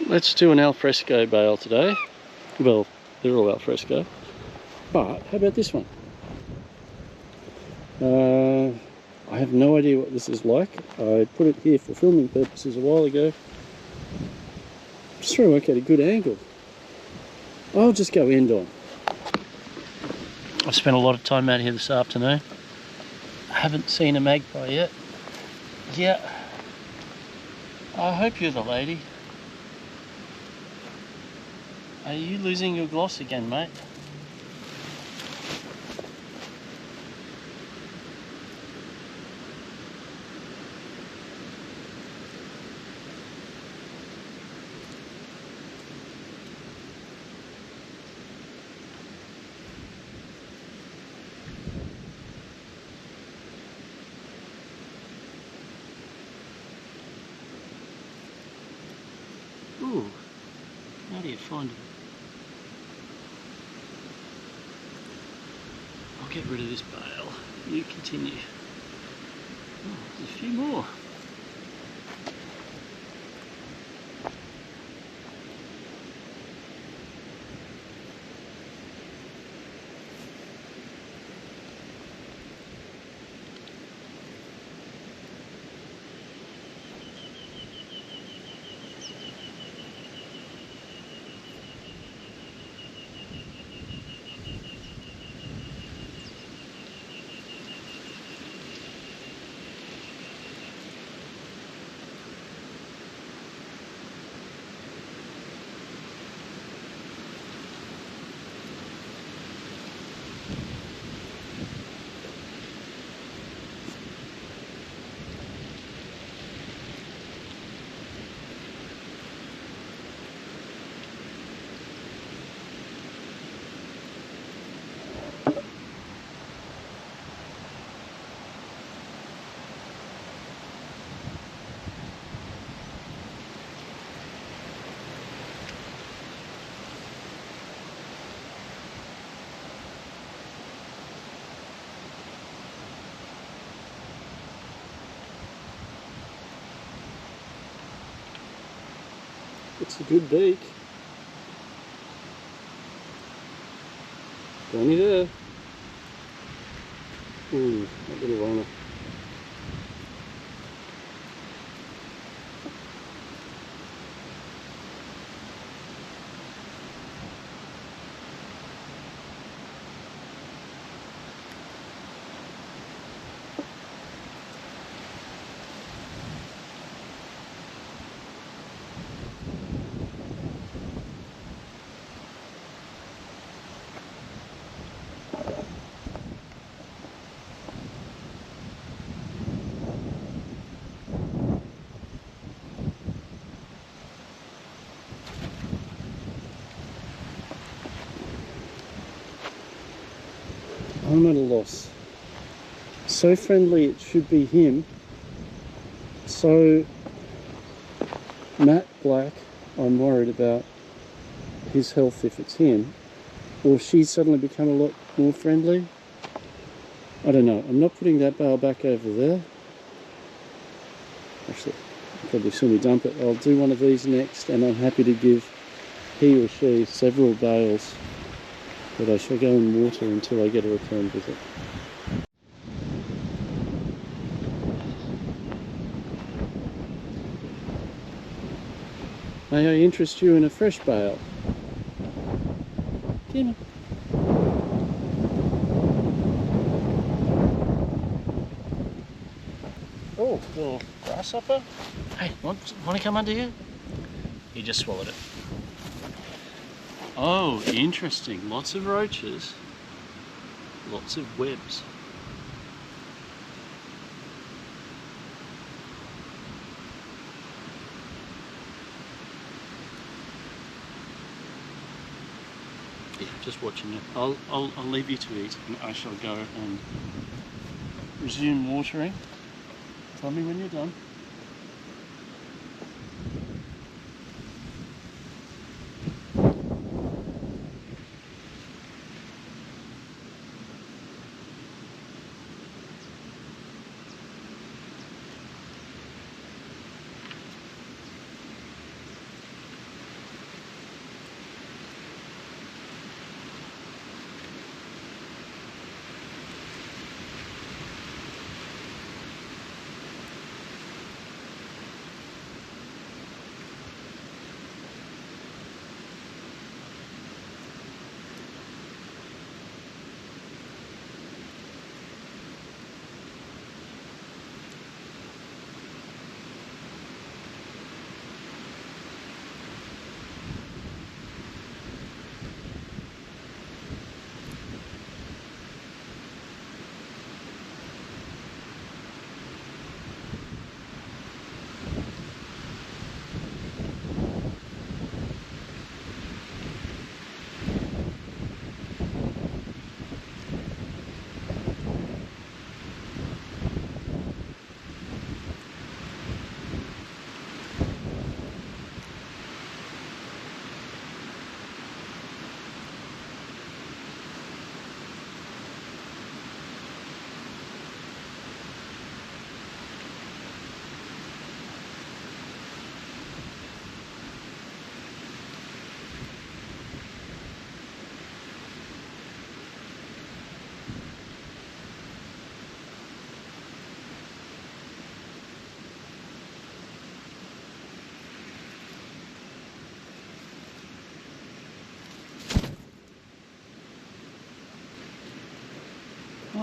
Let's do an alfresco bale today. Well, they're all alfresco. But how about this one? I have no idea what this is like. I put it here for filming purposes a while ago. Just trying to work out a good angle. I'll just go end on. I've spent a lot of time out here this afternoon. I haven't seen a magpie yet. Yeah. I hope you're the lady. Are you losing your gloss again, mate? Ooh, how do you find it? I'll get rid of this bale. You continue. Oh, there's a few more. It's a good beak. Plenty there. Ooh, that little runner. I'm at a loss. So friendly it should be him. So matte black, I'm worried about his health if it's him. Or she's suddenly become a lot more friendly. I don't know. I'm not putting that bale back over there. Actually, I'll probably sooner dump it. I'll do one of these next, and I'm happy to give he or she several bales. But I shall go and water until I get a return visit. May I interest you in a fresh bale? Come on. Oh, little grasshopper. Hey, want to come under here? He just swallowed it. Oh, interesting. Lots of roaches. Lots of webs. Yeah, just watching it. I'll leave you to eat, and I shall go and resume watering. Tell me when you're done.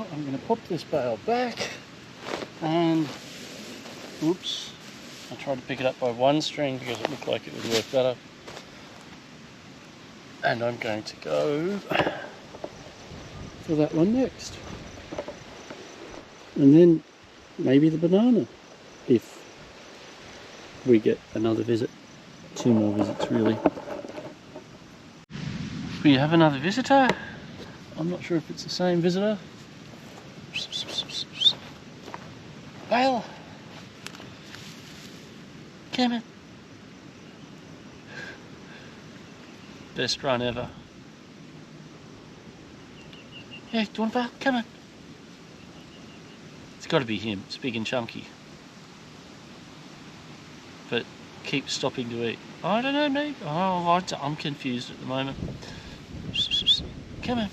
now I'm going to pop this bale back and, oops, I tried to pick it up by one string because it looked like it would work better. And I'm going to go for that one next. And then maybe the banana, if we get another visit. 2 more visits really. We have another visitor. I'm not sure if it's the same visitor. Bale! Come on. Best run ever. Yeah, do you want a bale? Come on. It's got to be him. It's big and chunky. But keeps stopping to eat. I don't know, maybe. Oh, I'm confused at the moment. Come on.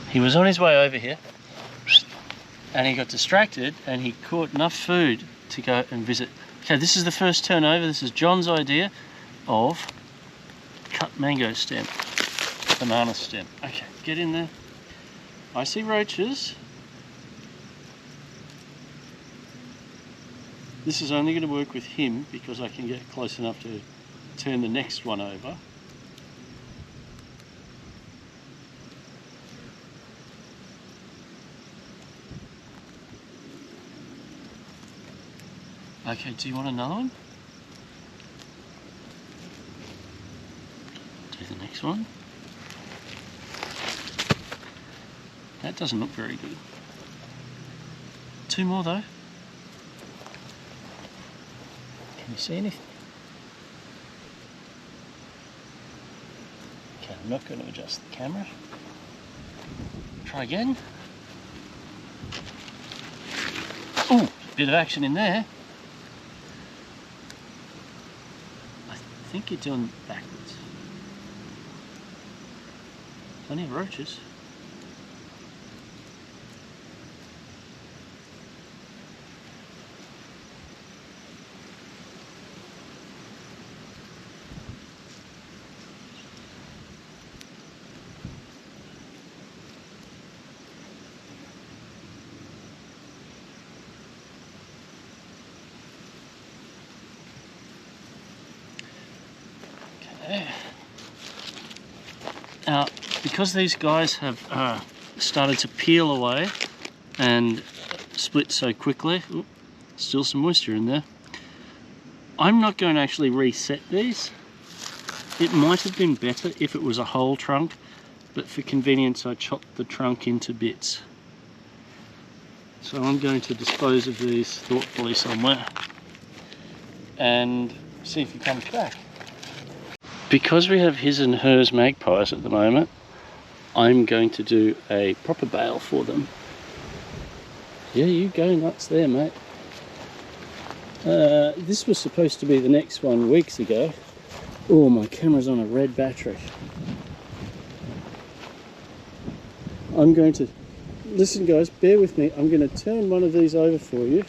He was on his way over here and he got distracted and he caught enough food to go and visit. Okay, this is the first turnover. This is John's idea of cut mango stem, banana stem. Okay, get in there. I see roaches. This is only going to work with him because I can get close enough to turn the next one over. Okay, do you want another one? Do the next one. That doesn't look very good. 2 more though. Can you see anything? Okay, I'm not going to adjust the camera. Try again. Ooh, bit of action in there. I think you're doing backwards. Plenty of roaches. Now, because these guys have started to peel away and split so quickly, still some moisture in there, I'm not going to actually reset these. It might have been better if it was a whole trunk, but for convenience I chopped the trunk into bits. So I'm going to dispose of these thoughtfully somewhere and see if he comes back. Because we have his and hers magpies at the moment, I'm going to do a proper bale for them. Yeah, you go nuts there, mate. This was supposed to be the next one weeks ago. Oh, my camera's on a red battery. I'm going to, listen guys, bear with me. I'm going to turn one of these over for you.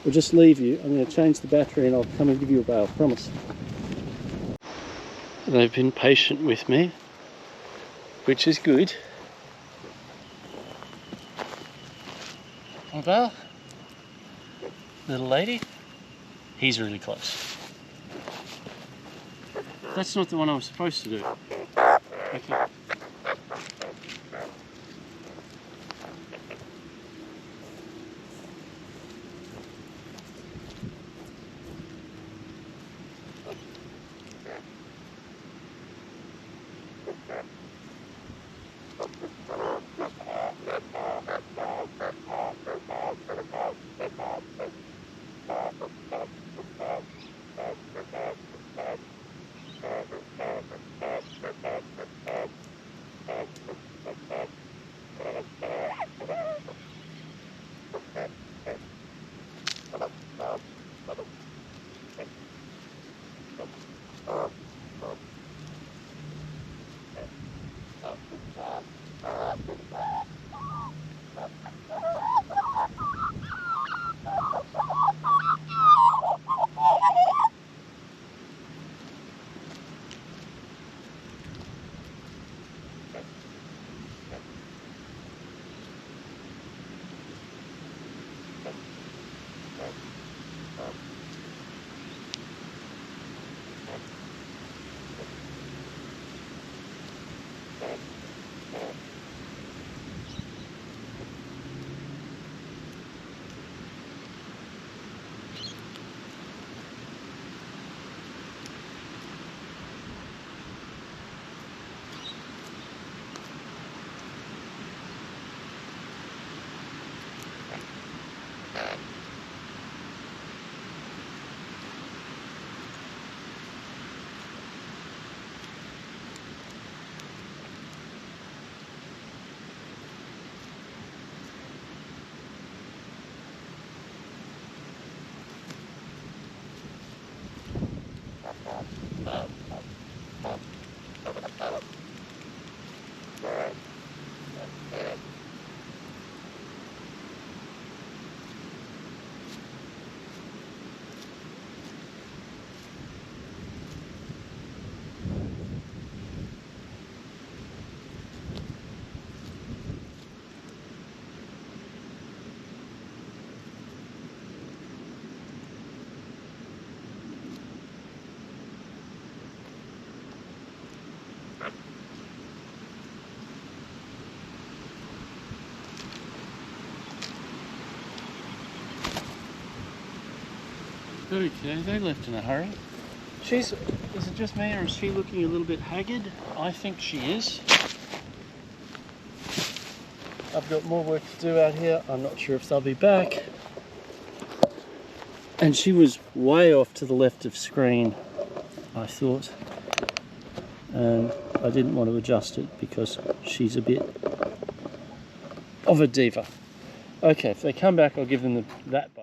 Or just leave you. I'm going to change the battery and I'll come and give you a bale, promise. They've been patient with me, which is good. Oh, Bale, little lady, he's really close. That's not the one I was supposed to do. Okay. Okay, they left in a hurry. Is it just me or is she looking a little bit haggard? I think she is. I've got more work to do out here. I'm not sure if they'll be back. And she was way off to the left of screen, I thought. And I didn't want to adjust it because she's a bit of a diva. Okay, if they come back, I'll give them that